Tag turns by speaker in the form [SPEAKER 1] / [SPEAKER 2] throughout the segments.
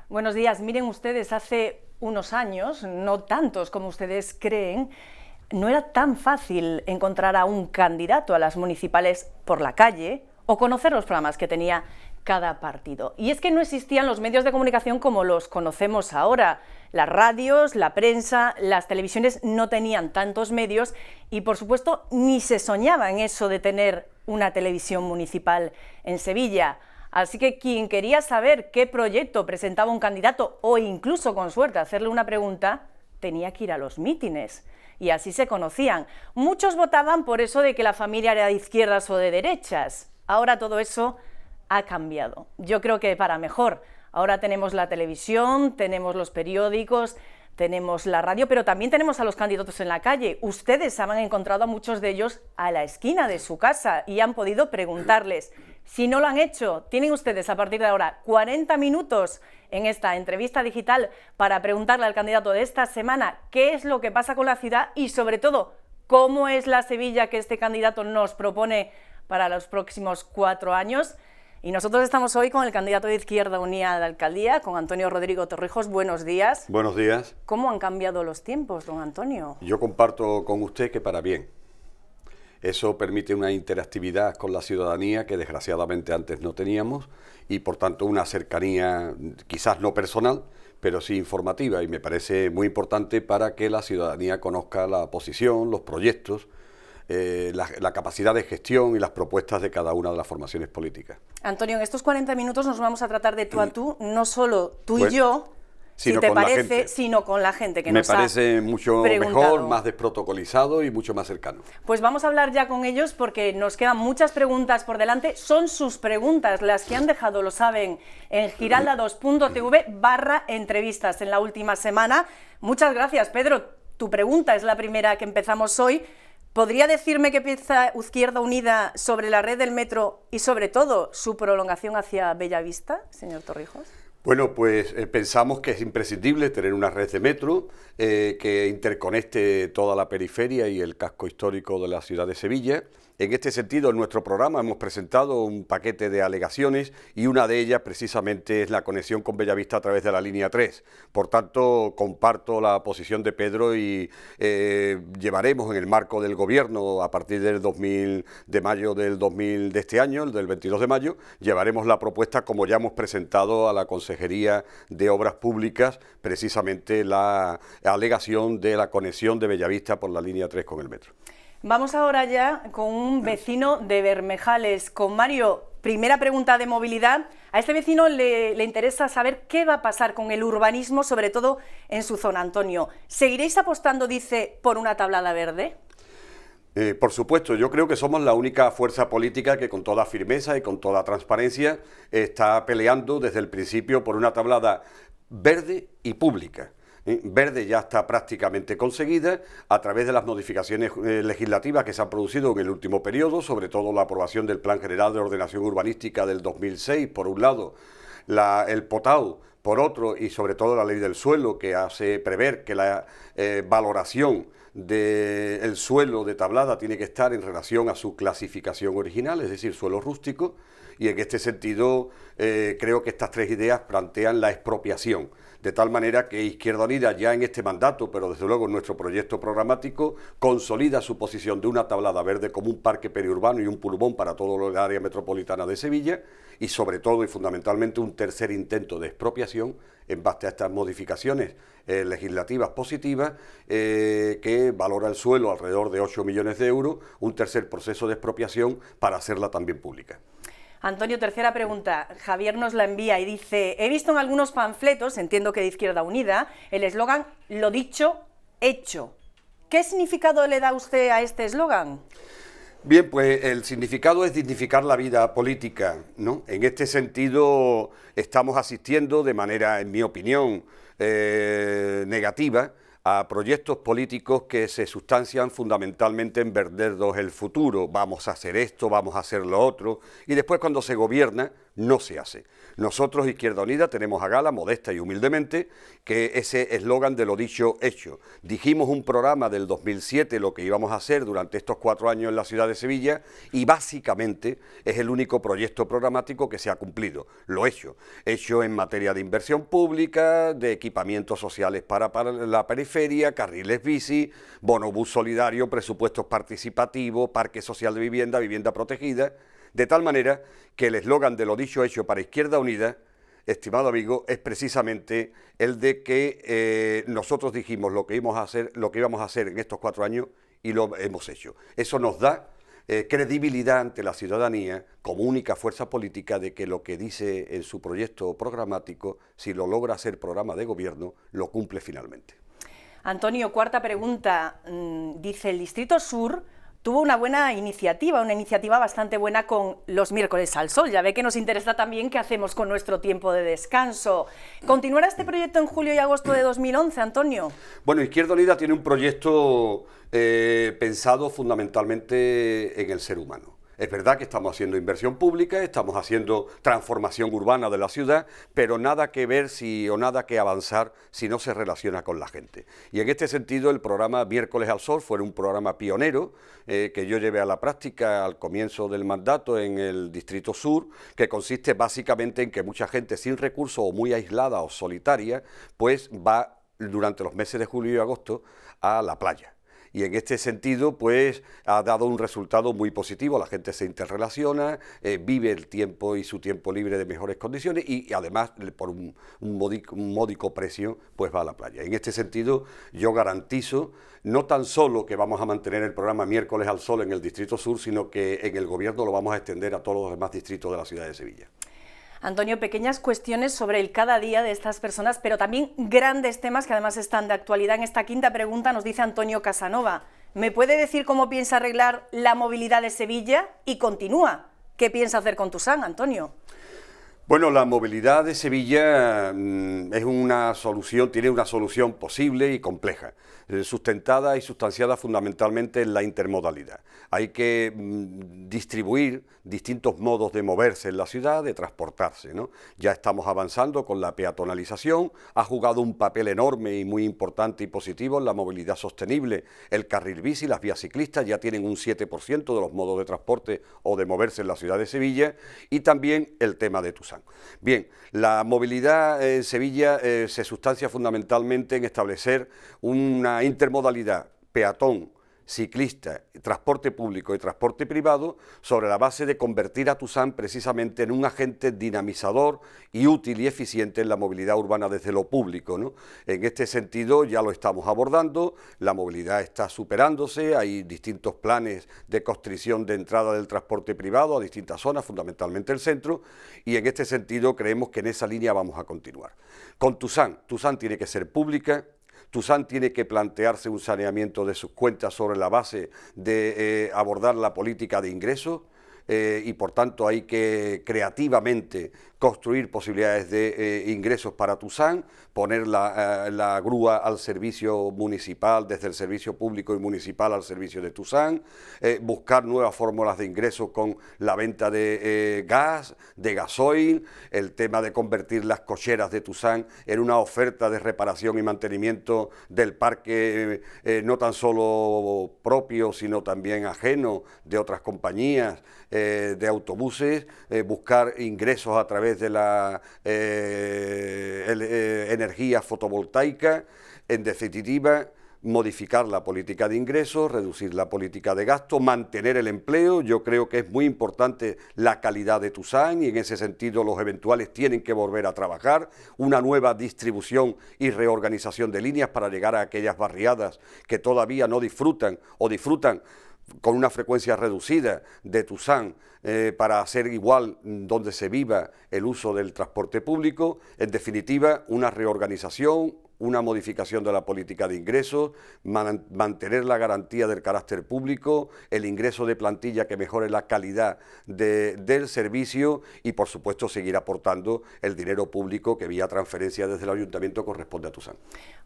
[SPEAKER 1] Buenos días. Miren ustedes, hace unos años, no tantos como ustedes creen, no era tan fácil encontrar a un candidato a las municipales por la calle o conocer los programas que tenía cada partido. Y es que no existían los medios de comunicación como los conocemos ahora. Las radios, la prensa, las televisiones no tenían tantos medios y, por supuesto, ni se soñaba en eso de tener una televisión municipal en Sevilla. Así que quien quería saber qué proyecto presentaba un candidato o incluso, con suerte, hacerle una pregunta, tenía que ir a los mítines. Y así se conocían. Muchos votaban por eso de que la familia era de izquierdas o de derechas. Ahora todo eso ha cambiado. Yo creo que para mejor. Ahora tenemos la televisión, tenemos los periódicos, tenemos la radio, pero también tenemos a los candidatos en la calle. Ustedes han encontrado a muchos de ellos a la esquina de su casa y han podido preguntarles. Si no lo han hecho, tienen ustedes a partir de ahora 40 minutos en esta entrevista digital para preguntarle al candidato de esta semana qué es lo que pasa con la ciudad y, sobre todo, cómo es la Sevilla que este candidato nos propone para los próximos 4 años. Y nosotros estamos hoy con el candidato de Izquierda Unida a la alcaldía, con Antonio Rodrigo Torrijos. Buenos días.
[SPEAKER 2] Buenos días.
[SPEAKER 1] ¿Cómo han cambiado los tiempos, don Antonio?
[SPEAKER 2] Yo comparto con usted que para bien. Eso permite una interactividad con la ciudadanía que desgraciadamente antes no teníamos y por tanto una cercanía quizás no personal, pero sí informativa, y me parece muy importante para que la ciudadanía conozca la posición, los proyectos, la capacidad de gestión y las propuestas de cada una de las formaciones políticas.
[SPEAKER 1] Antonio, en estos 40 minutos nos vamos a tratar de tú a tú, no solo tú y yo, si te parece, sino con la gente que nos ha preguntado.
[SPEAKER 2] Me parece mucho mejor, más desprotocolizado y mucho más cercano.
[SPEAKER 1] Pues vamos a hablar ya con ellos porque nos quedan muchas preguntas por delante. Son sus preguntas las que han dejado, lo saben, en giralda2.tv/entrevistas en la última semana. Muchas gracias, Pedro. Tu pregunta es la primera que empezamos hoy. ¿Podría decirme qué piensa Izquierda Unida sobre la red del metro y, sobre todo, su prolongación hacia Bellavista, señor Torrijos?
[SPEAKER 2] Bueno, pues pensamos que es imprescindible tener una red de metro que interconecte toda la periferia y el casco histórico de la ciudad de Sevilla. En este sentido, en nuestro programa hemos presentado un paquete de alegaciones y una de ellas precisamente es la conexión con Bellavista a través de la línea 3. Por tanto, comparto la posición de Pedro y llevaremos en el marco del Gobierno a partir del 2000 de mayo del 2000 de este año, el del 22 de mayo, llevaremos la propuesta como ya hemos presentado a la Consejería de Obras Públicas, precisamente la alegación de la conexión de Bellavista por la línea 3 con el metro.
[SPEAKER 1] Vamos ahora ya con un vecino de Bermejales, con Mario. Primera pregunta de movilidad. A este vecino le interesa saber qué va a pasar con el urbanismo, sobre todo en su zona, Antonio. ¿Seguiréis apostando, dice, por una tablada verde?
[SPEAKER 2] Por supuesto, yo creo que somos la única fuerza política que con toda firmeza y con toda transparencia está peleando desde el principio por una tablada verde y pública. Verde ya está prácticamente conseguida a través de las modificaciones legislativas que se han producido en el último periodo, sobre todo la aprobación del Plan General de Ordenación Urbanística del 2006, por un lado, el POTAU, por otro, y sobre todo la Ley del Suelo, que hace prever que la valoración del suelo de tablada tiene que estar en relación a su clasificación original, es decir, suelo rústico, y en este sentido creo que estas tres ideas plantean la expropiación, de tal manera que Izquierda Unida ya en este mandato, pero desde luego en nuestro proyecto programático, consolida su posición de una tablada verde como un parque periurbano y un pulmón para toda el área metropolitana de Sevilla, y sobre todo y fundamentalmente un tercer intento de expropiación en base a estas modificaciones legislativas positivas que valora el suelo alrededor de 8 millones de euros, un tercer proceso de expropiación para hacerla también pública.
[SPEAKER 1] Antonio, tercera pregunta. Javier nos la envía y dice: he visto en algunos panfletos, entiendo que de Izquierda Unida, el eslogan "lo dicho, hecho". ¿Qué significado le da usted a este eslogan?
[SPEAKER 2] Bien, pues el significado es dignificar la vida política, ¿no? En este sentido estamos asistiendo de manera, en mi opinión, negativa, a proyectos políticos que se sustancian fundamentalmente en vendernos el futuro. Vamos a hacer esto, vamos a hacer lo otro, y después cuando se gobierna, no se hace. Nosotros, Izquierda Unida, tenemos a gala, modesta y humildemente, que ese eslogan de lo dicho, hecho. Dijimos un programa del 2007 lo que íbamos a hacer durante estos 4 años en la ciudad de Sevilla y básicamente es el único proyecto programático que se ha cumplido. Lo hecho en materia de inversión pública, de equipamientos sociales para la periferia, carriles bici, bonobús solidario, presupuestos participativos, parque social de vivienda, vivienda protegida, de tal manera que el eslogan de lo dicho hecho para Izquierda Unida, estimado amigo, es precisamente el de que nosotros dijimos lo que íbamos a hacer en estos 4 años y lo hemos hecho. Eso nos da credibilidad ante la ciudadanía como única fuerza política de que lo que dice en su proyecto programático, si lo logra hacer programa de gobierno, lo cumple finalmente.
[SPEAKER 1] Antonio, cuarta pregunta. Dice, el Distrito Sur tuvo una iniciativa bastante buena con los miércoles al sol. Ya ve que nos interesa también qué hacemos con nuestro tiempo de descanso. ¿Continuará este proyecto en julio y agosto de 2011, Antonio?
[SPEAKER 2] Bueno, Izquierda Unida tiene un proyecto pensado fundamentalmente en el ser humano. Es verdad que estamos haciendo inversión pública, estamos haciendo transformación urbana de la ciudad, pero nada que ver o nada que avanzar si no se relaciona con la gente. Y en este sentido el programa Miércoles al Sol fue un programa pionero que yo llevé a la práctica al comienzo del mandato en el Distrito Sur, que consiste básicamente en que mucha gente sin recursos o muy aislada o solitaria, pues va durante los meses de julio y agosto a la playa. Y en este sentido, pues, ha dado un resultado muy positivo. La gente se interrelaciona, vive el tiempo y su tiempo libre de mejores condiciones y además, por un módico precio, pues va a la playa. En este sentido, yo garantizo no tan solo que vamos a mantener el programa Miércoles al Sol en el Distrito Sur, sino que en el Gobierno lo vamos a extender a todos los demás distritos de la ciudad de Sevilla.
[SPEAKER 1] Antonio, pequeñas cuestiones sobre el cada día de estas personas, pero también grandes temas que además están de actualidad. En esta quinta pregunta nos dice Antonio Casanova, ¿me puede decir cómo piensa arreglar la movilidad de Sevilla? Y continúa, ¿qué piensa hacer con Tusán, Antonio?
[SPEAKER 2] Bueno, la movilidad de Sevilla es una solución, tiene una solución posible y compleja, sustentada y sustanciada fundamentalmente en la intermodalidad. Hay que distribuir distintos modos de moverse en la ciudad, de transportarse, ¿no? Ya estamos avanzando con la peatonalización, ha jugado un papel enorme y muy importante y positivo en la movilidad sostenible. El carril bici, las vías ciclistas ya tienen un 7% de los modos de transporte o de moverse en la ciudad de Sevilla y también el tema de Tusán. Bien, la movilidad en Sevilla se sustancia fundamentalmente en establecer una intermodalidad peatón, ciclista, transporte público y transporte privado sobre la base de convertir a Tusán precisamente en un agente dinamizador y útil y eficiente en la movilidad urbana desde lo público, ¿no? En este sentido ya lo estamos abordando, la movilidad está superándose, hay distintos planes de constricción de entrada del transporte privado a distintas zonas, fundamentalmente el centro, y en este sentido creemos que en esa línea vamos a continuar. Con Tusán tiene que ser pública. Tusán tiene que plantearse un saneamiento de sus cuentas sobre la base de abordar la política de ingresos y por tanto hay que creativamente construir posibilidades de ingresos para Tusán, poner la grúa al servicio municipal, desde el servicio público y municipal al servicio de Tusán, buscar nuevas fórmulas de ingresos con la venta de gas, de gasoil, el tema de convertir las cocheras de Tusán en una oferta de reparación y mantenimiento del parque no tan solo propio, sino también ajeno de otras compañías de autobuses, buscar ingresos a través de la energía fotovoltaica, en definitiva, modificar la política de ingresos, reducir la política de gasto, mantener el empleo. Yo creo que es muy importante la calidad de Tusán y en ese sentido los eventuales tienen que volver a trabajar, una nueva distribución y reorganización de líneas para llegar a aquellas barriadas que todavía no disfrutan o disfrutan con una frecuencia reducida de Tusán para hacer igual donde se viva el uso del transporte público. En definitiva, una reorganización, una modificación de la política de ingresos, mantener la garantía del carácter público, el ingreso de plantilla que mejore la calidad del servicio y, por supuesto, seguir aportando el dinero público que vía transferencia desde el ayuntamiento corresponde a Tusán.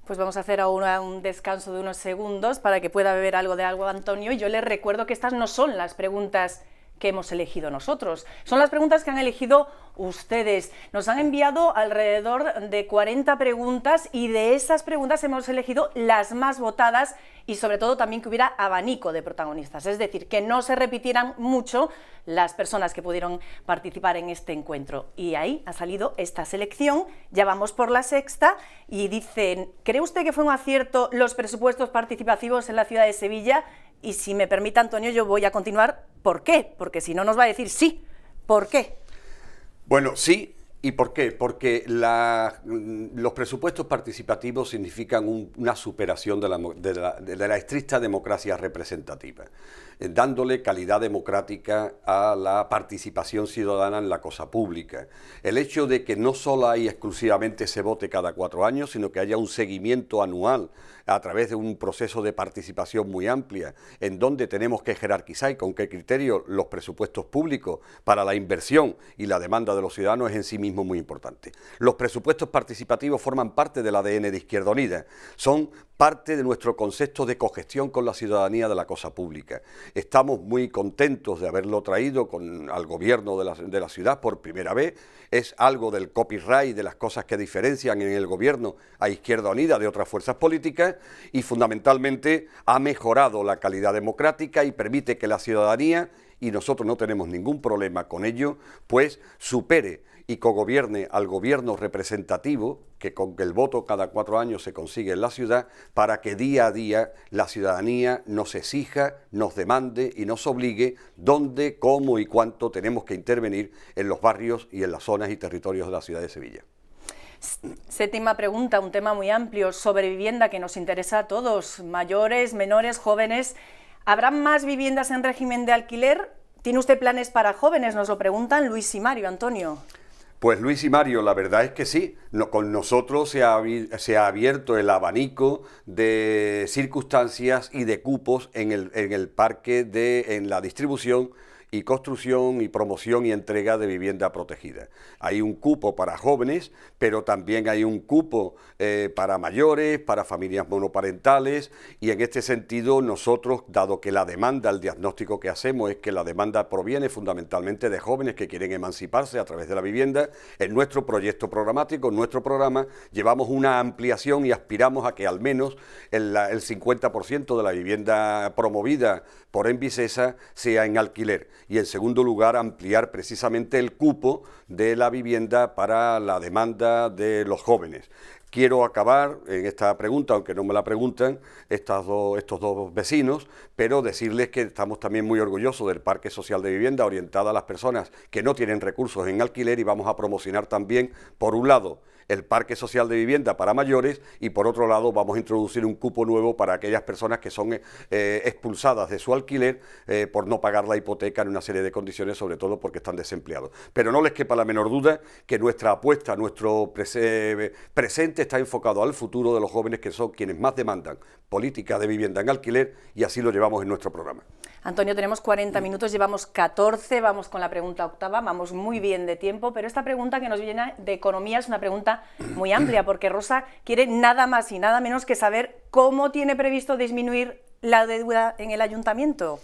[SPEAKER 1] Pues vamos a hacer ahora un descanso de unos segundos para que pueda beber algo de agua, Antonio. Yo les recuerdo que estas no son las preguntas que hemos elegido nosotros. Son las preguntas que han elegido ustedes. Nos han enviado alrededor de 40 preguntas y de esas preguntas hemos elegido las más votadas y sobre todo también que hubiera abanico de protagonistas, es decir, que no se repitieran mucho las personas que pudieron participar en este encuentro. Y ahí ha salido esta selección, ya vamos por la sexta y dicen, ¿cree usted que fue un acierto los presupuestos participativos en la ciudad de Sevilla? Y si me permite, Antonio, yo voy a continuar. ¿Por qué? Porque si no nos va a decir sí. ¿Por qué?
[SPEAKER 2] Bueno, sí. ¿Y por qué? Porque los presupuestos participativos significan una superación de la estricta democracia representativa, dándole calidad democrática a la participación ciudadana en la cosa pública. El hecho de que no solo hay exclusivamente se vote cada 4 años, sino que haya un seguimiento anual a través de un proceso de participación muy amplia, en donde tenemos que jerarquizar y con qué criterio los presupuestos públicos para la inversión y la demanda de los ciudadanos es en sí mismo muy importante. Los presupuestos participativos forman parte del ADN de Izquierda Unida, son parte de nuestro concepto de cogestión con la ciudadanía de la cosa pública. Estamos muy contentos de haberlo traído al gobierno de la ciudad por primera vez. Es algo del copyright, de las cosas que diferencian en el gobierno a Izquierda Unida de otras fuerzas políticas y fundamentalmente ha mejorado la calidad democrática y permite que la ciudadanía, y nosotros no tenemos ningún problema con ello, pues supere y cogobierne al gobierno representativo, que con el voto cada 4 años se consigue en la ciudad, para que día a día la ciudadanía nos exija, nos demande y nos obligue dónde, cómo y cuánto tenemos que intervenir en los barrios y en las zonas y territorios de la ciudad de Sevilla.
[SPEAKER 1] Séptima pregunta, un tema muy amplio sobre vivienda que nos interesa a todos, mayores, menores, jóvenes. ¿Habrá más viviendas en régimen de alquiler? ¿Tiene usted planes para jóvenes? Nos lo preguntan Luis y Mario. Antonio.
[SPEAKER 2] Pues Luis y Mario, la verdad es que sí, con nosotros se ha abierto el abanico de circunstancias y de cupos en el parque, en la distribución y construcción y promoción y entrega de vivienda protegida. Hay un cupo para jóvenes, pero también hay un cupo para mayores, para familias monoparentales, y en este sentido nosotros, dado que la demanda, el diagnóstico que hacemos es que la demanda proviene fundamentalmente de jóvenes que quieren emanciparse a través de la vivienda, en nuestro proyecto programático, en nuestro programa, llevamos una ampliación y aspiramos a que al menos el 50% de la vivienda promovida por Envisesa sea en alquiler. Y en segundo lugar, ampliar precisamente el cupo de la vivienda para la demanda de los jóvenes. Quiero acabar en esta pregunta, aunque no me la preguntan estos dos vecinos, pero decirles que estamos también muy orgullosos del Parque Social de Vivienda orientada a las personas que no tienen recursos en alquiler y vamos a promocionar también, por un lado, el Parque Social de Vivienda para mayores y por otro lado vamos a introducir un cupo nuevo para aquellas personas que son expulsadas de su alquiler por no pagar la hipoteca en una serie de condiciones, sobre todo porque están desempleados. Pero no les quepa la menor duda que nuestra apuesta, nuestro presente está enfocado al futuro de los jóvenes, que son quienes más demandan política de vivienda en alquiler, y así lo llevamos en nuestro programa.
[SPEAKER 1] Antonio, tenemos 40 minutos, llevamos 14, vamos con la pregunta octava, vamos muy bien de tiempo, pero esta pregunta que nos viene de economía es una pregunta muy amplia, porque Rosa quiere nada más y nada menos que saber cómo tiene previsto disminuir la deuda en el ayuntamiento.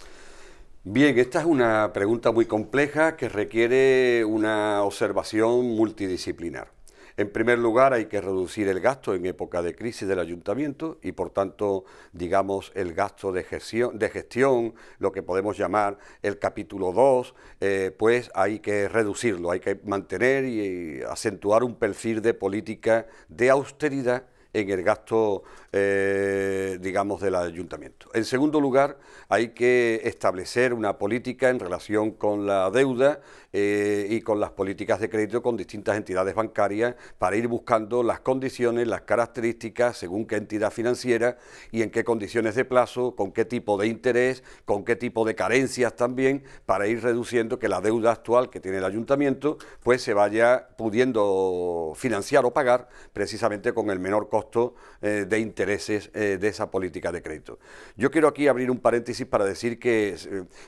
[SPEAKER 2] Bien, esta es una pregunta muy compleja que requiere una observación multidisciplinar. En primer lugar, hay que reducir el gasto en época de crisis del ayuntamiento y, por tanto, digamos, el gasto de gestión, lo que podemos llamar el capítulo 2, pues hay que reducirlo, hay que mantener y acentuar un perfil de política de austeridad en el gasto, digamos, del ayuntamiento. En segundo lugar, hay que establecer una política en relación con la deuda y con las políticas de crédito con distintas entidades bancarias para ir buscando las condiciones, las características, según qué entidad financiera y en qué condiciones de plazo, con qué tipo de interés, con qué tipo de carencias también, para ir reduciendo que la deuda actual que tiene el ayuntamiento pues se vaya pudiendo financiar o pagar precisamente con el menor costo de intereses de esa política de crédito. Yo quiero aquí abrir un paréntesis para decir que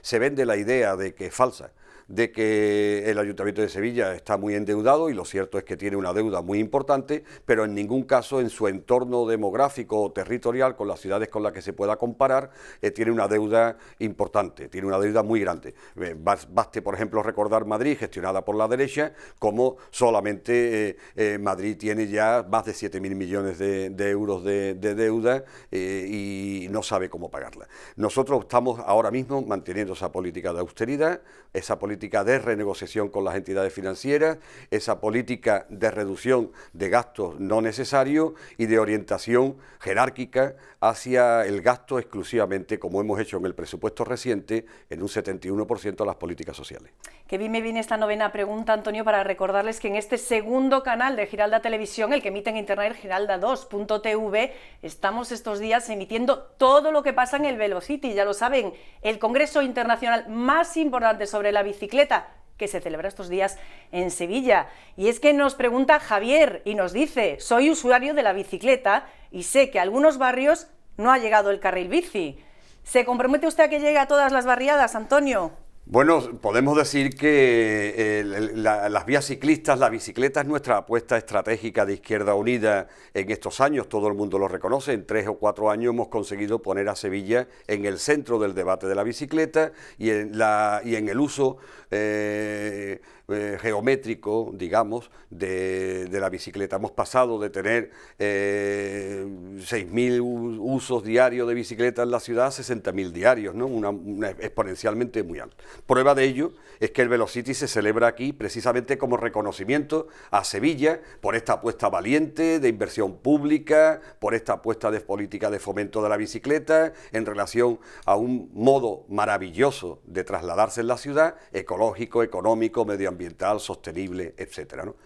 [SPEAKER 2] se vende la idea de que es falsa, de que el Ayuntamiento de Sevilla está muy endeudado, y lo cierto es que tiene una deuda muy importante, pero en ningún caso en su entorno demográfico o territorial, con las ciudades con las que se pueda comparar, tiene una deuda importante, tiene una deuda muy grande. Baste, por ejemplo, recordar Madrid, gestionada por la derecha, como solamente Madrid tiene ya más de 7.000 millones de euros de deuda y no sabe cómo pagarla. Nosotros estamos ahora mismo manteniendo esa política de austeridad, esa política de renegociación con las entidades financieras, esa política de reducción de gastos no necesarios y de orientación jerárquica hacia el gasto exclusivamente, como hemos hecho en el presupuesto reciente, en un 71% a las políticas sociales.
[SPEAKER 1] Que bien me viene esta novena pregunta, Antonio, para recordarles que en este segundo canal de Giralda Televisión, el que emite en internet, giralda2.tv, estamos estos días emitiendo todo lo que pasa en el Velocity. Ya lo saben, el congreso internacional más importante sobre la bicicleta, que se celebra estos días en Sevilla. Y es que nos pregunta Javier y nos dice: soy usuario de la bicicleta y sé que a algunos barrios no ha llegado el carril bici. ¿Se compromete usted a que llegue a todas las barriadas, Antonio?
[SPEAKER 2] Bueno, podemos decir que las vías ciclistas, la bicicleta es nuestra apuesta estratégica de Izquierda Unida en estos años, todo el mundo lo reconoce. En 3 o 4 años hemos conseguido poner a Sevilla en el centro del debate de la bicicleta y en el uso geométrico, digamos, de la bicicleta. Hemos pasado de tener 6.000 usos diarios de bicicleta en la ciudad a 60.000 diarios, ¿no? Una exponencialmente muy alta. Prueba de ello es que el Velocity se celebra aquí precisamente como reconocimiento a Sevilla por esta apuesta valiente de inversión pública, por esta apuesta de política de fomento de la bicicleta en relación a un modo maravilloso de trasladarse en la ciudad, ecológico, económico, medioambiental, sostenible, etcétera, ¿no?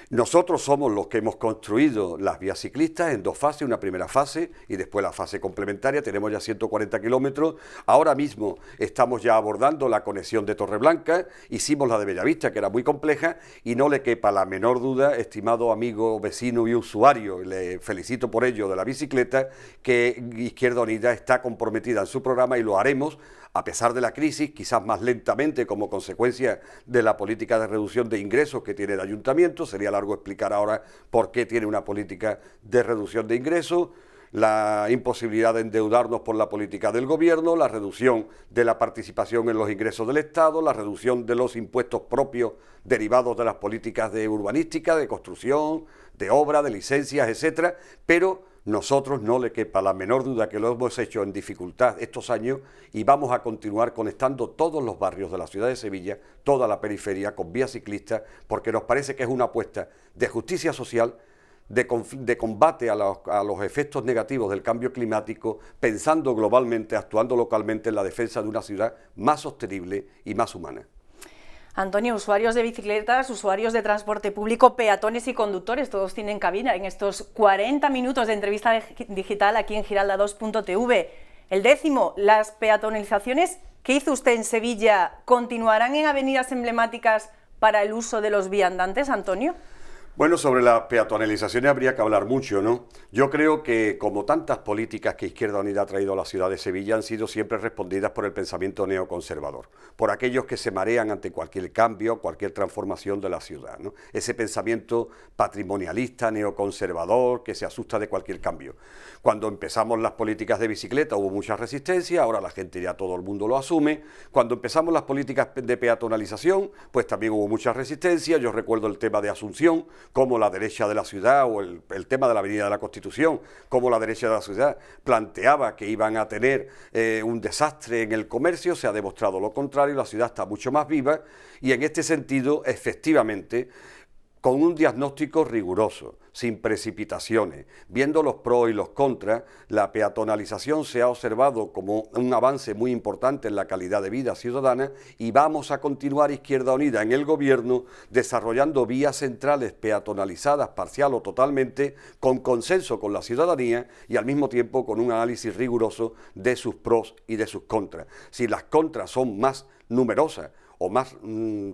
[SPEAKER 2] Nosotros somos los que hemos construido las vías ciclistas en 2 fases, una primera fase y después la fase complementaria. Tenemos ya 140 kilómetros, ahora mismo estamos ya abordando la conexión de Torreblanca, hicimos la de Bellavista, que era muy compleja, y no le quepa la menor duda, estimado amigo, vecino y usuario, le felicito por ello de la bicicleta, que Izquierda Unida está comprometida en su programa y lo haremos a pesar de la crisis, quizás más lentamente como consecuencia de la política de reducción de ingresos que tiene el ayuntamiento. Sería largo explicar ahora por qué tiene una política de reducción de ingresos, la imposibilidad de endeudarnos por la política del gobierno, la reducción de la participación en los ingresos del Estado, la reducción de los impuestos propios derivados de las políticas de urbanística, de construcción, de obra, de licencias, etcétera, pero nosotros no le quepa la menor duda que lo hemos hecho en dificultad estos años y vamos a continuar conectando todos los barrios de la ciudad de Sevilla, toda la periferia con vías ciclistas, porque nos parece que es una apuesta de justicia social, de combate a los efectos negativos del cambio climático, pensando globalmente, actuando localmente en la defensa de una ciudad más sostenible y más humana.
[SPEAKER 1] Antonio, usuarios de bicicletas, usuarios de transporte público, peatones y conductores, todos tienen cabina en estos 40 minutos de entrevista digital aquí en giralda2.tv. El 10º, las peatonalizaciones que hizo usted en Sevilla, ¿continuarán en avenidas emblemáticas para el uso de los viandantes, Antonio?
[SPEAKER 2] Bueno, sobre las peatonalizaciones habría que hablar mucho, ¿no? Yo creo que, como tantas políticas que Izquierda Unida ha traído a la ciudad de Sevilla, han sido siempre respondidas por el pensamiento neoconservador, por aquellos que se marean ante cualquier cambio, cualquier transformación de la ciudad, ¿no? Ese pensamiento patrimonialista, neoconservador, que se asusta de cualquier cambio. Cuando empezamos las políticas de bicicleta hubo mucha resistencia, ahora la gente ya todo el mundo lo asume. Cuando empezamos las políticas de peatonalización, pues también hubo mucha resistencia. Yo recuerdo el tema de Asunción, como la derecha de la ciudad, o el tema de la Avenida de la Constitución, como la derecha de la ciudad planteaba que iban a tener un desastre en el comercio. Se ha demostrado lo contrario, la ciudad está mucho más viva y en este sentido, efectivamente, con un diagnóstico riguroso, sin precipitaciones, viendo los pros y los contras, la peatonalización se ha observado como un avance muy importante en la calidad de vida ciudadana y vamos a continuar Izquierda Unida en el gobierno desarrollando vías centrales peatonalizadas parcial o totalmente con consenso con la ciudadanía y al mismo tiempo con un análisis riguroso de sus pros y de sus contras. Si las contras son más numerosas o más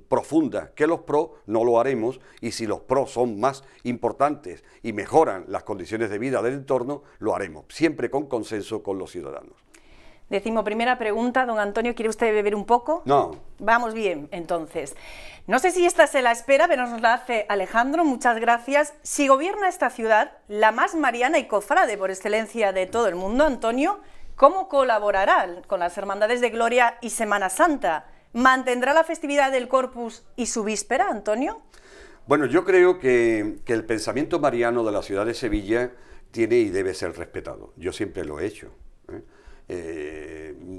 [SPEAKER 2] profundas que los pros, no lo haremos, y si los pros son más importantes y mejoran las condiciones de vida del entorno, lo haremos, siempre con consenso con los ciudadanos.
[SPEAKER 1] Decimoprimera pregunta, don Antonio, ¿quiere usted beber un poco?
[SPEAKER 2] No.
[SPEAKER 1] Vamos bien, entonces. No sé si esta se la espera, pero nos la hace Alejandro, muchas gracias. Si gobierna esta ciudad, la más mariana y cofrade por excelencia de todo el mundo, Antonio, ¿cómo colaborará con las Hermandades de Gloria y Semana Santa? ¿Mantendrá la festividad del Corpus y su víspera, Antonio?
[SPEAKER 2] Bueno, yo creo que el pensamiento mariano de la ciudad de Sevilla tiene y debe ser respetado. Yo siempre lo he hecho, ¿eh?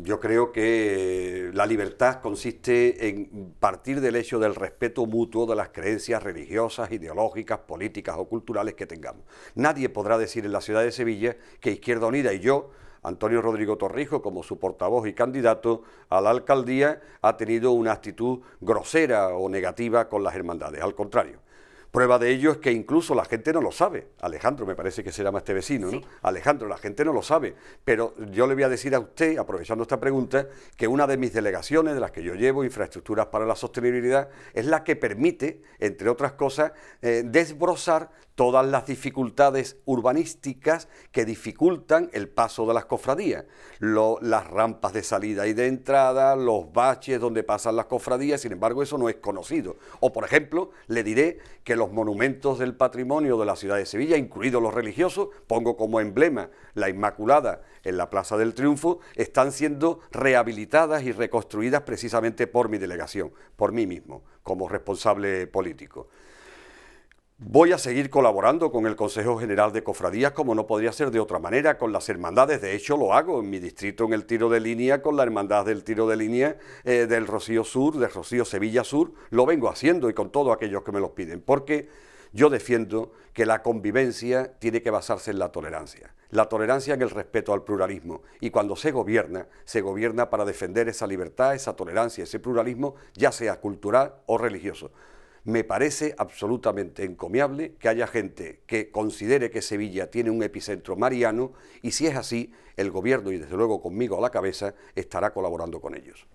[SPEAKER 2] Yo creo que la libertad consiste en partir del hecho del respeto mutuo de las creencias religiosas, ideológicas, políticas o culturales que tengamos. Nadie podrá decir en la ciudad de Sevilla que Izquierda Unida y yo, Antonio Rodrigo Torrijos, como su portavoz y candidato a la alcaldía, ha tenido una actitud grosera o negativa con las hermandades. Al contrario. Prueba de ello es que incluso la gente no lo sabe. Alejandro, me parece que se llama este vecino, ¿no? Sí. Alejandro, la gente no lo sabe. Pero yo le voy a decir a usted, aprovechando esta pregunta, que una de mis delegaciones, de las que yo llevo, Infraestructuras para la Sostenibilidad, es la que permite, entre otras cosas, desbrozar todas las dificultades urbanísticas que dificultan el paso de las cofradías. Las rampas de salida y de entrada, los baches donde pasan las cofradías, sin embargo eso no es conocido. O por ejemplo, le diré que los monumentos del patrimonio de la ciudad de Sevilla, incluidos los religiosos, pongo como emblema la Inmaculada en la Plaza del Triunfo, están siendo rehabilitadas y reconstruidas precisamente por mi delegación, por mí mismo, como responsable político. Voy a seguir colaborando con el Consejo General de Cofradías, como no podría ser de otra manera, con las hermandades. De hecho, lo hago en mi distrito en el tiro de línea, con la hermandad del tiro de línea del Rocío Sur, del Rocío Sevilla Sur. Lo vengo haciendo y con todos aquellos que me los piden, porque yo defiendo que la convivencia tiene que basarse en la tolerancia en el respeto al pluralismo. Y cuando se gobierna para defender esa libertad, esa tolerancia, ese pluralismo, ya sea cultural o religioso. Me parece absolutamente encomiable que haya gente que considere que Sevilla tiene un epicentro mariano y si es así, el gobierno, y desde luego conmigo a la cabeza, estará colaborando con ellos.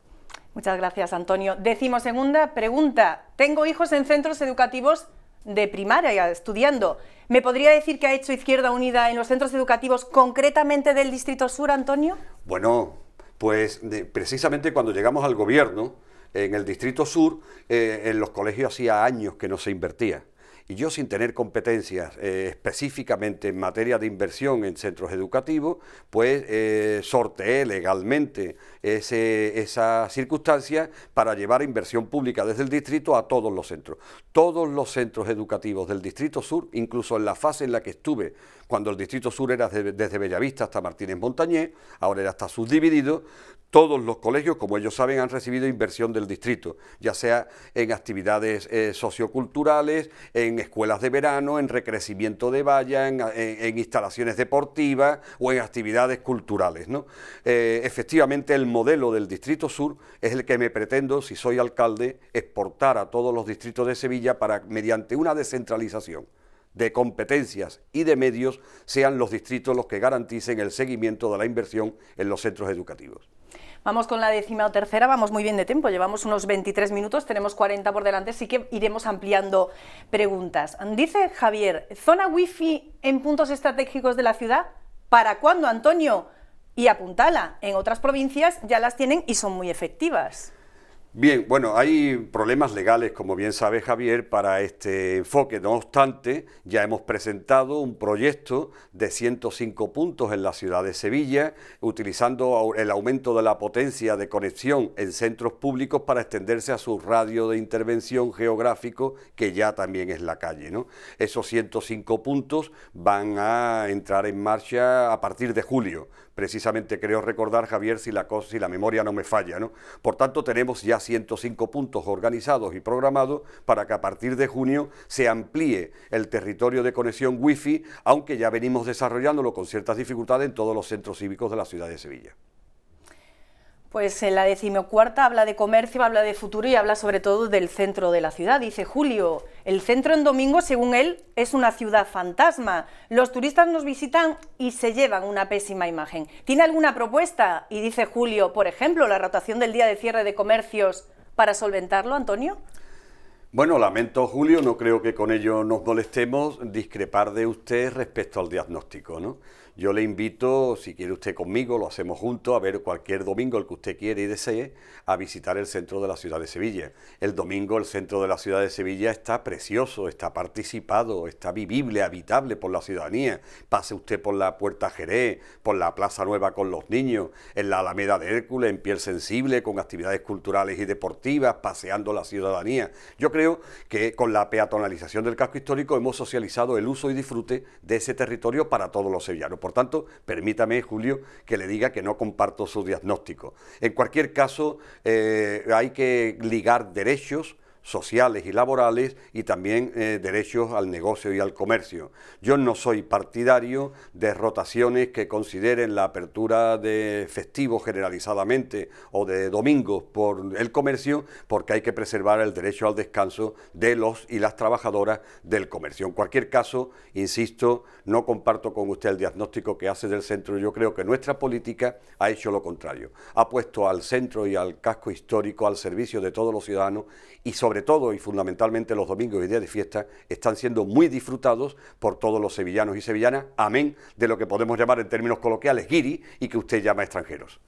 [SPEAKER 1] Muchas gracias, Antonio. Decimosegunda pregunta. Tengo hijos en centros educativos de primaria estudiando. ¿Me podría decir qué ha hecho Izquierda Unida en los centros educativos, concretamente del Distrito Sur, Antonio?
[SPEAKER 2] Bueno, pues precisamente cuando llegamos al gobierno, en el Distrito Sur, en los colegios hacía años que no se invertía. Y yo, sin tener competencias específicamente en materia de inversión en centros educativos, pues sorteé legalmente esa circunstancia para llevar inversión pública desde el distrito a todos los centros. Todos los centros educativos del Distrito Sur, incluso en la fase en la que estuve, cuando el Distrito Sur era desde Bellavista hasta Martínez Montañés, ahora está subdividido, todos los colegios, como ellos saben, han recibido inversión del distrito, ya sea en actividades socioculturales, en escuelas de verano, en recrecimiento de valla, en instalaciones deportivas o en actividades culturales, ¿no? Efectivamente, el modelo del Distrito Sur es el que me pretendo, si soy alcalde, exportar a todos los distritos de Sevilla para, mediante una descentralización de competencias y de medios, sean los distritos los que garanticen el seguimiento de la inversión en los centros educativos.
[SPEAKER 1] Vamos con la 13ª, vamos muy bien de tiempo, llevamos unos 23 minutos, tenemos 40 por delante, así que iremos ampliando preguntas. Dice Javier, ¿zona wifi en puntos estratégicos de la ciudad? ¿Para cuándo, Antonio? Y apuntala, en otras provincias ya las tienen y son muy efectivas.
[SPEAKER 2] Bien, bueno, hay problemas legales, como bien sabe Javier, para este enfoque. No obstante, ya hemos presentado un proyecto de 105 puntos en la ciudad de Sevilla, utilizando el aumento de la potencia de conexión en centros públicos para extenderse a su radio de intervención geográfico, que ya también es la calle, ¿no? Esos 105 puntos van a entrar en marcha a partir de julio. Precisamente creo recordar, Javier, si la memoria no me falla, ¿no? Por tanto, tenemos ya 105 puntos organizados y programados para que a partir de junio se amplíe el territorio de conexión wifi, aunque ya venimos desarrollándolo con ciertas dificultades en todos los centros cívicos de la ciudad de Sevilla.
[SPEAKER 1] Pues en la 14ª habla de comercio, habla de futuro y habla sobre todo del centro de la ciudad. Dice Julio, el centro en domingo, según él, es una ciudad fantasma. Los turistas nos visitan y se llevan una pésima imagen. ¿Tiene alguna propuesta? Y dice Julio, por ejemplo, la rotación del día de cierre de comercios para solventarlo, Antonio.
[SPEAKER 2] Bueno, lamento, Julio, no creo que con ello nos molestemos, discrepar de usted respecto al diagnóstico, ¿no? yo le invito, si quiere usted conmigo, lo hacemos juntos, a ver cualquier domingo, el que usted quiere y desee, a visitar el centro de la ciudad de Sevilla. El domingo el centro de la ciudad de Sevilla está precioso, está participado, está vivible, habitable por la ciudadanía. Pase usted por la Puerta Jerez, por la Plaza Nueva con los niños, en la Alameda de Hércules, en Piel Sensible, con actividades culturales y deportivas, paseando la ciudadanía. Yo creo que con la peatonalización del casco histórico hemos socializado el uso y disfrute de ese territorio para todos los sevillanos. Por tanto, permítame, Julio, que le diga que no comparto su diagnóstico. En cualquier caso, hay que ligar derechos sociales y laborales y también derechos al negocio y al comercio. Yo no soy partidario de rotaciones que consideren la apertura de festivos generalizadamente o de domingos por el comercio, porque hay que preservar el derecho al descanso de los y las trabajadoras del comercio. En cualquier caso, insisto, no comparto con usted el diagnóstico que hace del centro. Yo creo que nuestra política ha hecho lo contrario. Ha puesto al centro y al casco histórico al servicio de todos los ciudadanos y sobre todo y fundamentalmente los domingos y días de fiesta están siendo muy disfrutados por todos los sevillanos y sevillanas, amén de lo que podemos llamar en términos coloquiales guiri y que usted llama extranjeros.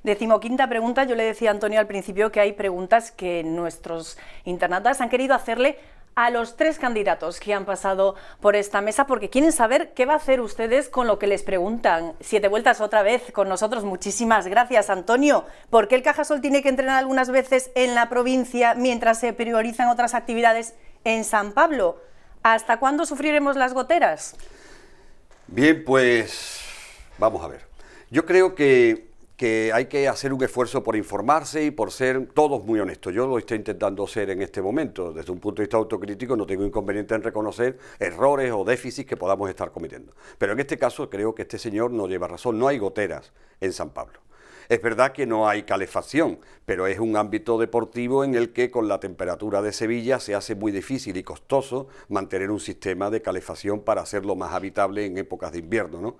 [SPEAKER 1] 15ª pregunta. Yo le decía a Antonio al principio que hay preguntas que nuestros internautas han querido hacerle a los 3 candidatos que han pasado por esta mesa, porque quieren saber qué va a hacer ustedes con lo que les preguntan. 7 vueltas otra vez con nosotros. Muchísimas gracias, Antonio. ¿Por qué el Cajasol tiene que entrenar algunas veces en la provincia mientras se priorizan otras actividades en San Pablo? ¿Hasta cuándo sufriremos las goteras?
[SPEAKER 2] Bien, pues vamos a ver. Yo creo que hay que hacer un esfuerzo por informarse y por ser todos muy honestos. Yo lo estoy intentando ser en este momento. Desde un punto de vista autocrítico no tengo inconveniente en reconocer errores o déficits que podamos estar cometiendo. Pero en este caso creo que este señor no lleva razón. No hay goteras en San Pablo. Es verdad que no hay calefacción, pero es un ámbito deportivo en el que con la temperatura de Sevilla se hace muy difícil y costoso mantener un sistema de calefacción para hacerlo más habitable en épocas de invierno, ¿no?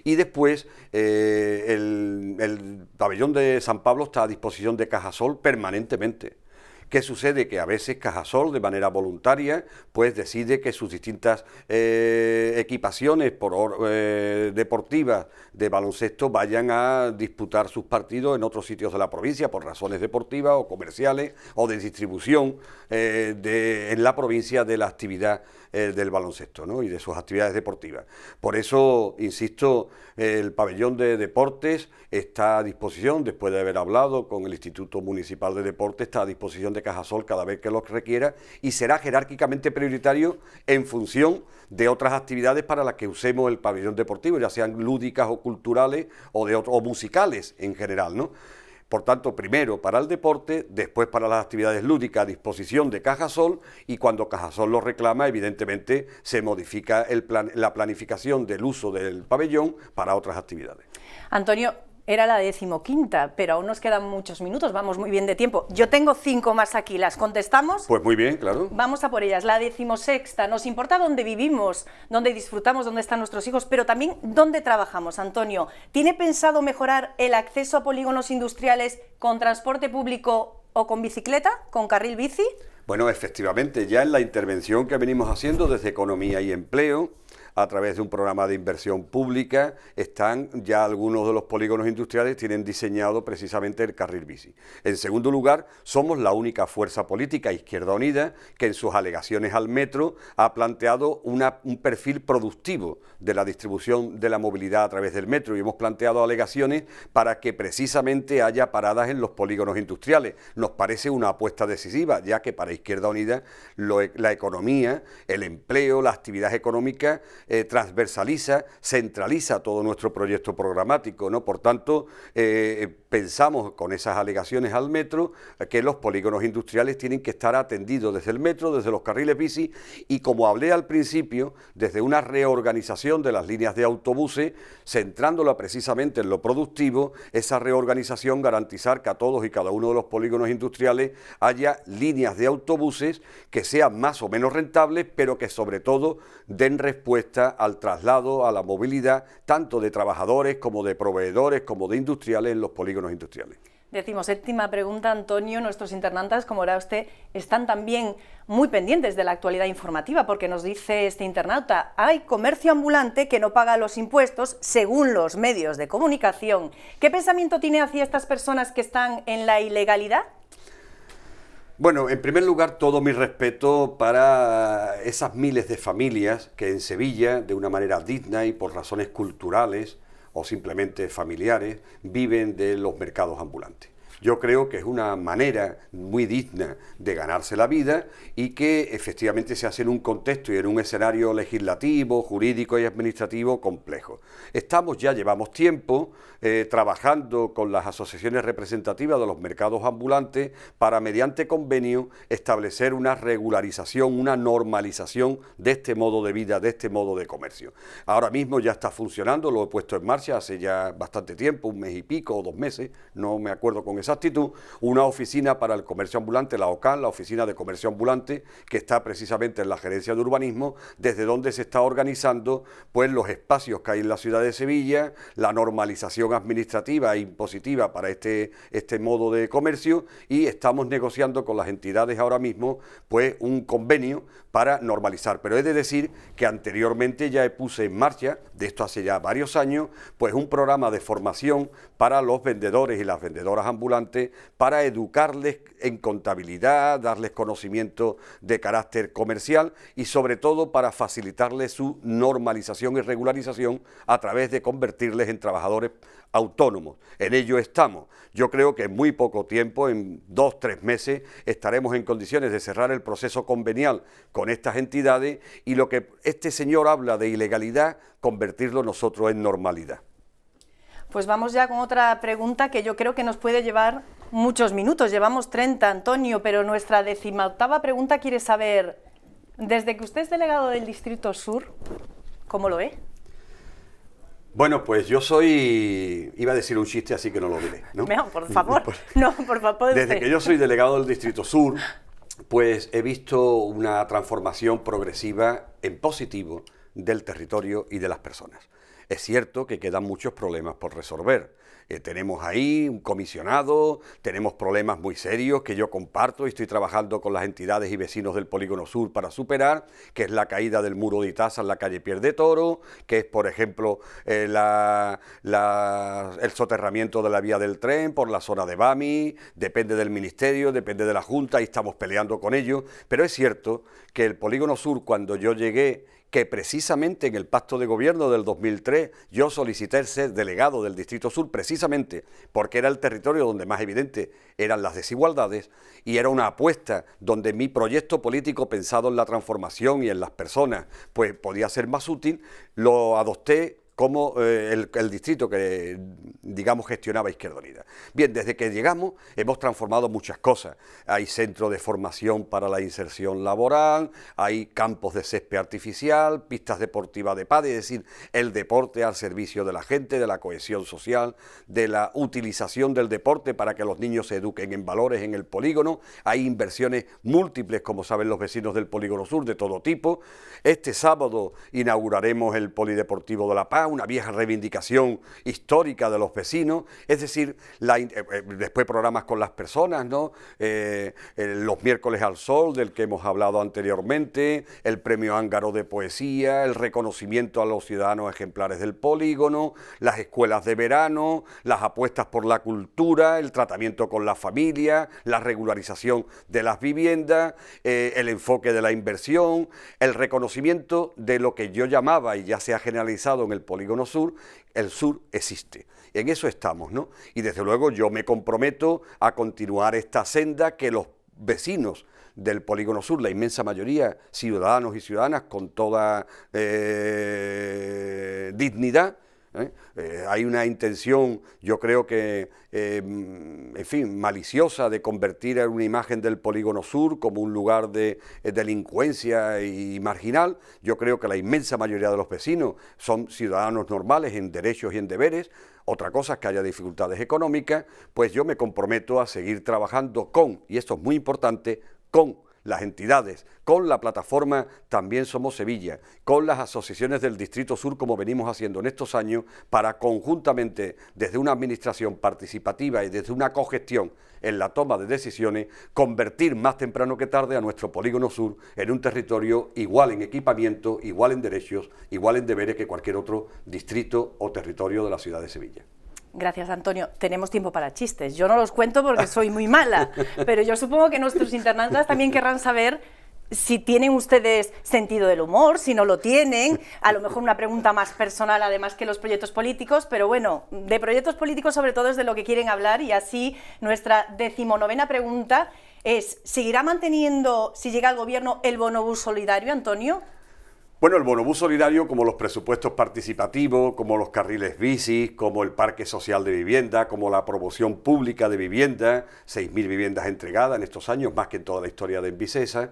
[SPEAKER 2] Y después el pabellón de San Pablo está a disposición de Cajasol permanentemente. ¿Qué sucede? Que a veces Cajasol, de manera voluntaria, pues decide que sus distintas equipaciones deportivas de baloncesto vayan a disputar sus partidos en otros sitios de la provincia por razones deportivas o comerciales o de distribución en la provincia de la actividad del baloncesto, ¿no? Y de sus actividades deportivas. Por eso, insisto, el pabellón de deportes está a disposición, después de haber hablado con el Instituto Municipal de Deportes, está a disposición de Cajasol cada vez que lo requiera y será jerárquicamente prioritario en función de otras actividades para las que usemos el pabellón deportivo, ya sean lúdicas o culturales o musicales en general, ¿no? Por tanto, primero para el deporte, después para las actividades lúdicas a disposición de Cajasol y cuando Cajasol lo reclama, evidentemente se modifica la planificación del uso del pabellón para otras actividades.
[SPEAKER 1] Antonio, era la 15ª, pero aún nos quedan muchos minutos, vamos muy bien de tiempo. Yo tengo 5 más aquí, ¿las contestamos?
[SPEAKER 2] Pues muy bien, claro.
[SPEAKER 1] Vamos a por ellas. La 16ª, nos importa dónde vivimos, dónde disfrutamos, dónde están nuestros hijos, pero también dónde trabajamos. Antonio, ¿tiene pensado mejorar el acceso a polígonos industriales con transporte público o con bicicleta, con carril bici?
[SPEAKER 2] Bueno, efectivamente, ya en la intervención que venimos haciendo desde Economía y Empleo, a través de un programa de inversión pública, están ya algunos de los polígonos industriales tienen diseñado precisamente el carril bici. En segundo lugar, somos la única fuerza política, Izquierda Unida, que en sus alegaciones al metro ha planteado un perfil productivo de la distribución de la movilidad a través del metro y hemos planteado alegaciones para que precisamente haya paradas en los polígonos industriales. Nos parece una apuesta decisiva, ya que para Izquierda Unida la economía, el empleo, la actividad económica transversaliza, centraliza todo nuestro proyecto programático, ¿no? Por tanto, pensamos con esas alegaciones al metro que los polígonos industriales tienen que estar atendidos desde el metro, desde los carriles bici y, como hablé al principio, desde una reorganización de las líneas de autobuses, centrándola precisamente en lo productivo, esa reorganización garantizar que a todos y cada uno de los polígonos industriales haya líneas de autobuses que sean más o menos rentables, pero que sobre todo den respuesta al traslado, a la movilidad, tanto de trabajadores como de proveedores, como de industriales en los polígonos industriales.
[SPEAKER 1] 17ª pregunta, Antonio. Nuestros internautas, como verá usted, están también muy pendientes de la actualidad informativa, porque nos dice este internauta: hay comercio ambulante que no paga los impuestos según los medios de comunicación. ¿Qué pensamiento tiene hacia estas personas que están en la ilegalidad?
[SPEAKER 2] Bueno, en primer lugar, todo mi respeto para esas miles de familias que en Sevilla, de una manera digna y por razones culturales o simplemente familiares, viven de los mercados ambulantes. Yo creo que es una manera muy digna de ganarse la vida y que efectivamente se hace en un contexto y en un escenario legislativo, jurídico y administrativo complejo. Llevamos tiempo trabajando con las asociaciones representativas de los mercados ambulantes para, mediante convenio, establecer una regularización, una normalización de este modo de vida, de este modo de comercio. Ahora mismo ya está funcionando, lo he puesto en marcha hace ya bastante tiempo, un mes y pico o 2 meses, no me acuerdo con exactitud, una oficina para el comercio ambulante, la OCAN, la Oficina de Comercio Ambulante, que está precisamente en la Gerencia de Urbanismo, desde donde se está organizando pues los espacios que hay en la ciudad de Sevilla, la normalización administrativa e impositiva para este modo de comercio, y estamos negociando con las entidades ahora mismo pues un convenio para normalizar. Pero he de decir que anteriormente ya puse en marcha, de esto hace ya varios años, pues un programa de formación para los vendedores y las vendedoras ambulantes, para educarles en contabilidad, darles conocimiento de carácter comercial y sobre todo para facilitarles su normalización y regularización a través de convertirles en trabajadores autónomos. En ello estamos. Yo creo que en muy poco tiempo, en 2 o 3 meses, estaremos en condiciones de cerrar el proceso convenial con estas entidades y lo que este señor habla de ilegalidad, convertirlo nosotros en normalidad.
[SPEAKER 1] Pues vamos ya con otra pregunta que yo creo que nos puede llevar muchos minutos. Llevamos 30, Antonio, pero nuestra 18ª pregunta quiere saber, desde que usted es delegado del Distrito Sur, ¿cómo lo ve?
[SPEAKER 2] Bueno, pues yo soy... Iba a decir un chiste, así que no lo diré, ¿no?
[SPEAKER 1] No, por favor, no, por favor.
[SPEAKER 2] Desde que yo soy delegado del Distrito Sur, pues he visto una transformación progresiva en positivo del territorio y de las personas. Es cierto que quedan muchos problemas por resolver. Tenemos ahí un comisionado, tenemos problemas muy serios que yo comparto y estoy trabajando con las entidades y vecinos del Polígono Sur para superar, que es la caída del muro de Itasa en la calle Pier de Toro, que es, por ejemplo, el soterramiento de la vía del tren por la zona de Bami. Depende del Ministerio, depende de la Junta y estamos peleando con ello, pero es cierto que el Polígono Sur, cuando yo llegué, que precisamente en el pacto de gobierno del 2003 yo solicité ser delegado del Distrito Sur precisamente porque era el territorio donde más evidente eran las desigualdades y era una apuesta donde mi proyecto político pensado en la transformación y en las personas pues podía ser más útil, lo adopté como el distrito que, digamos, gestionaba Izquierda Unida. Bien, desde que llegamos hemos transformado muchas cosas. Hay centros de formación para la inserción laboral, hay campos de césped artificial, pistas deportivas de pádel, es decir, el deporte al servicio de la gente, de la cohesión social, de la utilización del deporte para que los niños se eduquen en valores en el polígono. Hay inversiones múltiples, como saben los vecinos del Polígono Sur, de todo tipo. Este sábado inauguraremos el Polideportivo de La Paz, una vieja reivindicación histórica de los vecinos, es decir, después programas con las personas, ¿no? Los miércoles al sol, del que hemos hablado anteriormente, el premio Ángaro de poesía, el reconocimiento a los ciudadanos ejemplares del polígono, las escuelas de verano, las apuestas por la cultura, el tratamiento con la familia, la regularización de las viviendas, el enfoque de la inversión, el reconocimiento de lo que yo llamaba, y ya se ha generalizado en el Polígono Sur, el sur existe. En eso estamos, ¿no? Y desde luego yo me comprometo a continuar esta senda que los vecinos del Polígono Sur, la inmensa mayoría, ciudadanos y ciudadanas con toda dignidad, hay una intención, yo creo que, en fin, maliciosa de convertir a una imagen del Polígono Sur como un lugar de delincuencia y marginal. Yo creo que la inmensa mayoría de los vecinos son ciudadanos normales en derechos y en deberes. Otra cosa es que haya dificultades económicas, pues yo me comprometo a seguir trabajando con, y esto es muy importante, con las entidades, con la plataforma También Somos Sevilla, con las asociaciones del Distrito Sur, como venimos haciendo en estos años, para conjuntamente, desde una administración participativa y desde una cogestión en la toma de decisiones, convertir más temprano que tarde a nuestro polígono sur en un territorio igual en equipamiento, igual en derechos, igual en deberes que cualquier otro distrito o territorio de la ciudad de Sevilla.
[SPEAKER 1] Gracias, Antonio. Tenemos tiempo para chistes. Yo no los cuento porque soy muy mala, pero yo supongo que nuestros internautas también querrán saber si tienen ustedes sentido del humor, si no lo tienen, a lo mejor una pregunta más personal además que los proyectos políticos, pero bueno, de proyectos políticos sobre todo es de lo que quieren hablar, y así nuestra 19ª pregunta es: ¿seguirá manteniendo, si llega al gobierno, el bonobús solidario, Antonio?
[SPEAKER 2] Bueno, el bonobús solidario, como los presupuestos participativos, como los carriles bici, como el parque social de vivienda, como la promoción pública de vivienda, 6.000 viviendas entregadas en estos años, más que en toda la historia de Envisesa,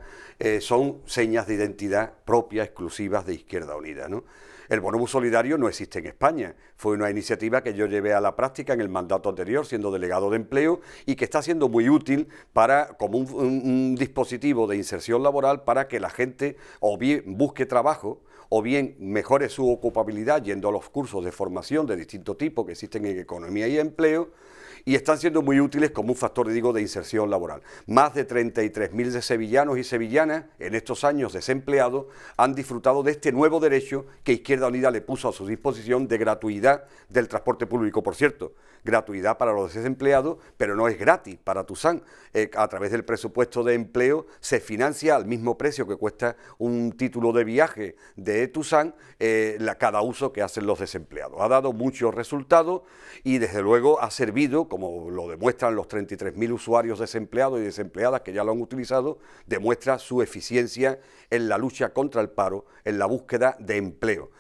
[SPEAKER 2] son señas de identidad propias, exclusivas de Izquierda Unida, ¿no? El bonobús solidario no existe en España, fue una iniciativa que yo llevé a la práctica en el mandato anterior, siendo delegado de empleo, y que está siendo muy útil como un dispositivo de inserción laboral para que la gente o bien busque trabajo, o bien mejore su ocupabilidad yendo a los cursos de formación de distinto tipo que existen en economía y empleo, y están siendo muy útiles como un factor, digo, de inserción laboral. Más de 33.000 sevillanos y sevillanas en estos años desempleados han disfrutado de este nuevo derecho que Izquierda Unida le puso a su disposición de gratuidad del transporte público. Por cierto, gratuidad para los desempleados, pero no es gratis para Tusán. A través del presupuesto de empleo se financia al mismo precio que cuesta un título de viaje de Tusán cada uso que hacen los desempleados. Ha dado muchos resultados y desde luego ha servido, como lo demuestran los 33.000 usuarios desempleados y desempleadas que ya lo han utilizado, demuestra su eficiencia en la lucha contra el paro, en la búsqueda de empleo.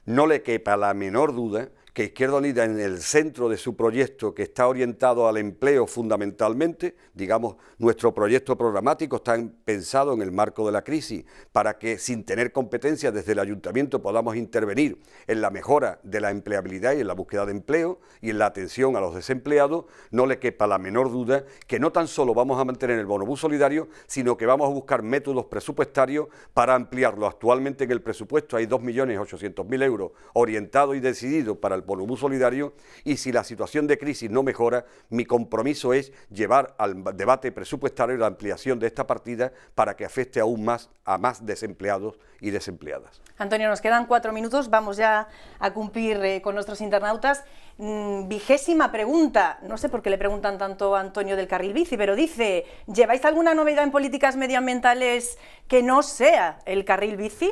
[SPEAKER 2] No le quepa la menor duda que Izquierda Unida, en el centro de su proyecto, que está orientado al empleo fundamentalmente, digamos, nuestro proyecto programático está pensado en el marco de la crisis para que, sin tener competencia desde el ayuntamiento, podamos intervenir en la mejora de la empleabilidad y en la búsqueda de empleo y en la atención a los desempleados. No le quepa la menor duda que no tan solo vamos a mantener el bonobús solidario, sino que vamos a buscar métodos presupuestarios para ampliarlo. Actualmente en el presupuesto hay 2.800.000 euros orientados y decididos para el bonobús solidario, y si la situación de crisis no mejora, mi compromiso es llevar al debate presupuestario la ampliación de esta partida para que afecte aún más a más desempleados y desempleadas.
[SPEAKER 1] Antonio, nos quedan 4 minutos, vamos ya a cumplir con nuestros internautas. 20ª pregunta, no sé por qué le preguntan tanto a Antonio del carril bici, pero dice: ¿lleváis alguna novedad en políticas medioambientales que no sea el carril bici?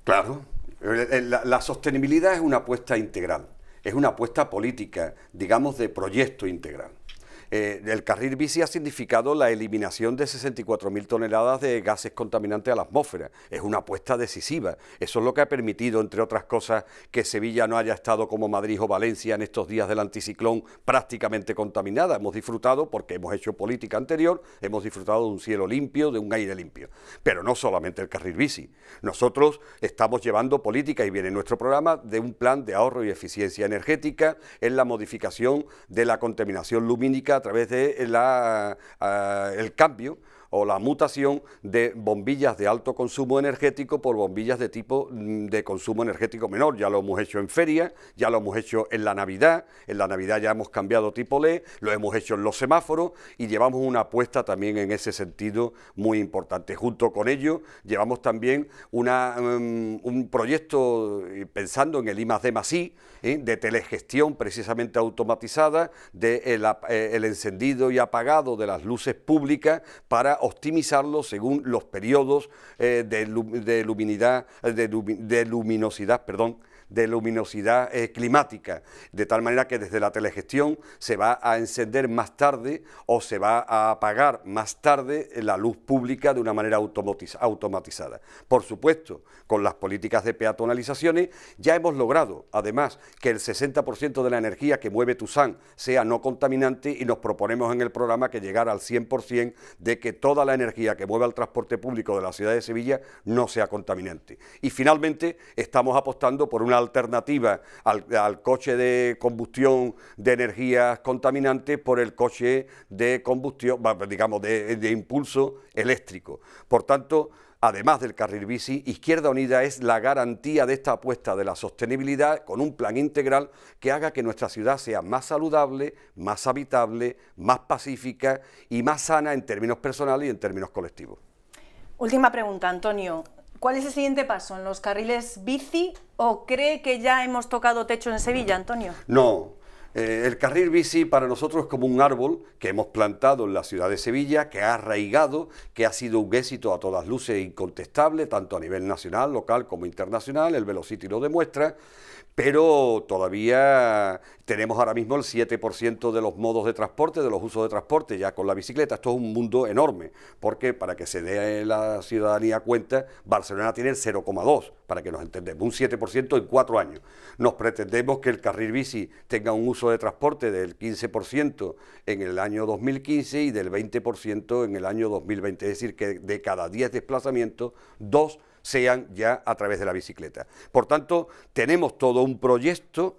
[SPEAKER 2] Claro, la sostenibilidad es una apuesta integral. Es una apuesta política, digamos, de proyecto integral. El carril bici ha significado la eliminación de 64.000 toneladas de gases contaminantes a la atmósfera. Es una apuesta decisiva. Eso es lo que ha permitido, entre otras cosas, que Sevilla no haya estado como Madrid o Valencia en estos días del anticiclón prácticamente contaminada. Hemos disfrutado, porque hemos hecho política anterior, hemos disfrutado de un cielo limpio, de un aire limpio. Pero no solamente el carril bici. Nosotros estamos llevando política, y viene en nuestro programa, de un plan de ahorro y eficiencia energética en la modificación de la contaminación lumínica a través de el cambio o la mutación de bombillas de alto consumo energético por bombillas de tipo de consumo energético menor. Ya lo hemos hecho en feria, ya lo hemos hecho en la Navidad ya hemos cambiado tipo LED, lo hemos hecho en los semáforos y llevamos una apuesta también en ese sentido muy importante. Junto con ello llevamos también un proyecto pensando en el I+D+I, de telegestión precisamente automatizada, el encendido y apagado de las luces públicas para optimizarlo según los periodos de luminosidad climática, de tal manera que desde la telegestión se va a encender más tarde o se va a apagar más tarde la luz pública de una manera automatizada. Por supuesto, con las políticas de peatonalizaciones ya hemos logrado, además, que el 60% de la energía que mueve Tusán sea no contaminante, y nos proponemos en el programa que llegar al 100% de que todo toda la energía que mueva el transporte público de la ciudad de Sevilla no sea contaminante. Y finalmente estamos apostando por una alternativa al coche de combustión de energías contaminantes por el coche de combustión, digamos, de impulso eléctrico. Por tanto, además del carril bici, Izquierda Unida es la garantía de esta apuesta de la sostenibilidad con un plan integral que haga que nuestra ciudad sea más saludable, más habitable, más pacífica y más sana en términos personales y en términos colectivos.
[SPEAKER 1] Última pregunta, Antonio. ¿Cuál es el siguiente paso? ¿En los carriles bici o cree que ya hemos tocado techo en Sevilla, Antonio?
[SPEAKER 2] No. El carril bici para nosotros es como un árbol que hemos plantado en la ciudad de Sevilla, que ha arraigado, que ha sido un éxito a todas luces incontestable, tanto a nivel nacional, local como internacional, el Velocity lo demuestra, pero todavía tenemos ahora mismo el 7% de los modos de transporte, de los usos de transporte ya con la bicicleta. Esto es un mundo enorme, porque para que se dé la ciudadanía cuenta, Barcelona tiene el 0,2%, para que nos entendamos, un 7% en 4 años. Nos pretendemos que el carril bici tenga un uso de transporte del 15% en el año 2015 y del 20% en el año 2020, es decir, que de cada 10 desplazamientos, 2 sean ya a través de la bicicleta. Por tanto, tenemos todo un proyecto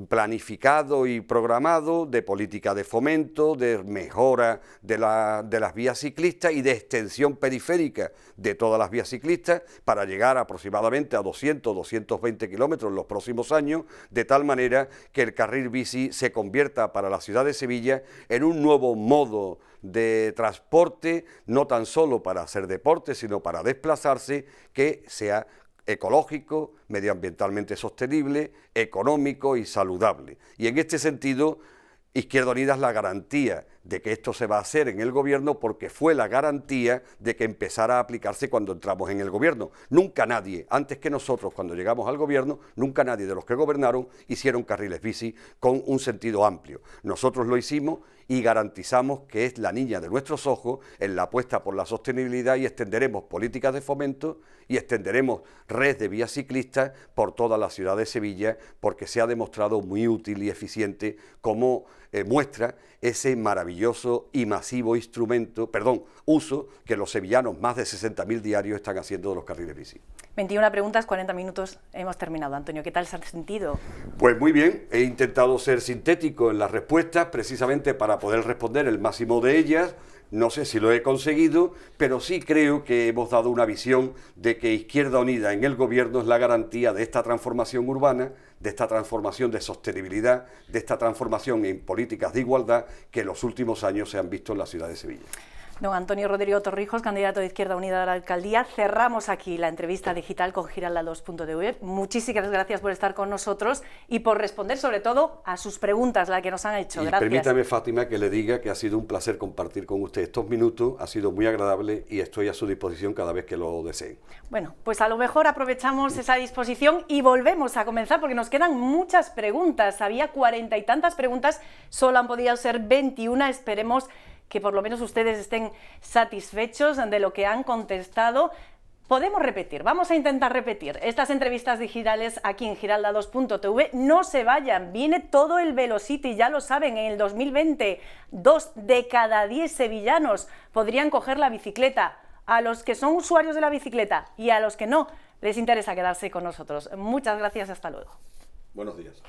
[SPEAKER 2] planificado y programado de política de fomento, de mejora de las vías ciclistas y de extensión periférica de todas las vías ciclistas para llegar aproximadamente a 200-220 kilómetros en los próximos años, de tal manera que el carril bici se convierta para la ciudad de Sevilla en un nuevo modo de transporte, no tan solo para hacer deporte, sino para desplazarse, que sea ecológico, medioambientalmente sostenible, económico y saludable. Y en este sentido, Izquierda Unida es la garantía de que esto se va a hacer en el gobierno, porque fue la garantía de que empezara a aplicarse cuando entramos en el gobierno. Nunca nadie, antes que nosotros, cuando llegamos al gobierno, nunca nadie de los que gobernaron hicieron carriles bici con un sentido amplio. Nosotros lo hicimos y garantizamos que es la niña de nuestros ojos en la apuesta por la sostenibilidad, y extenderemos políticas de fomento y extenderemos red de vías ciclistas por toda la ciudad de Sevilla, porque se ha demostrado muy útil y eficiente como muestra ese maravilloso y masivo uso que los sevillanos, más de 60.000 diarios, están haciendo de los carriles bici.
[SPEAKER 1] 21 preguntas, 40 minutos, hemos terminado. Antonio, ¿qué tal se ha sentido?
[SPEAKER 2] Pues muy bien, he intentado ser sintético en las respuestas, precisamente para poder responder el máximo de ellas. No sé si lo he conseguido, pero sí creo que hemos dado una visión de que Izquierda Unida en el gobierno es la garantía de esta transformación urbana, de esta transformación de sostenibilidad, de esta transformación en políticas de igualdad que en los últimos años se han visto en la ciudad de Sevilla.
[SPEAKER 1] Don Antonio Rodrigo Torrijos, candidato de Izquierda Unida a la alcaldía. Cerramos aquí la entrevista digital con Giralda2.tv. Muchísimas gracias por estar con nosotros y por responder sobre todo a sus preguntas, las que nos han hecho. Gracias.
[SPEAKER 2] Permítame, Fátima, que le diga que ha sido un placer compartir con usted estos minutos, ha sido muy agradable y estoy a su disposición cada vez que lo deseen.
[SPEAKER 1] Bueno, pues a lo mejor aprovechamos esa disposición y volvemos a comenzar, porque nos quedan muchas preguntas. Había 40 y tantas preguntas, solo han podido ser 21, esperemos que por lo menos ustedes estén satisfechos de lo que han contestado. Podemos repetir, vamos a intentar repetir estas entrevistas digitales aquí en Giralda2.tv. No se vayan, viene todo el Velocity, ya lo saben, en el 2020, 2 de cada 10 sevillanos podrían coger la bicicleta. A los que son usuarios de la bicicleta y a los que no, les interesa quedarse con nosotros. Muchas gracias, hasta luego.
[SPEAKER 2] Buenos días.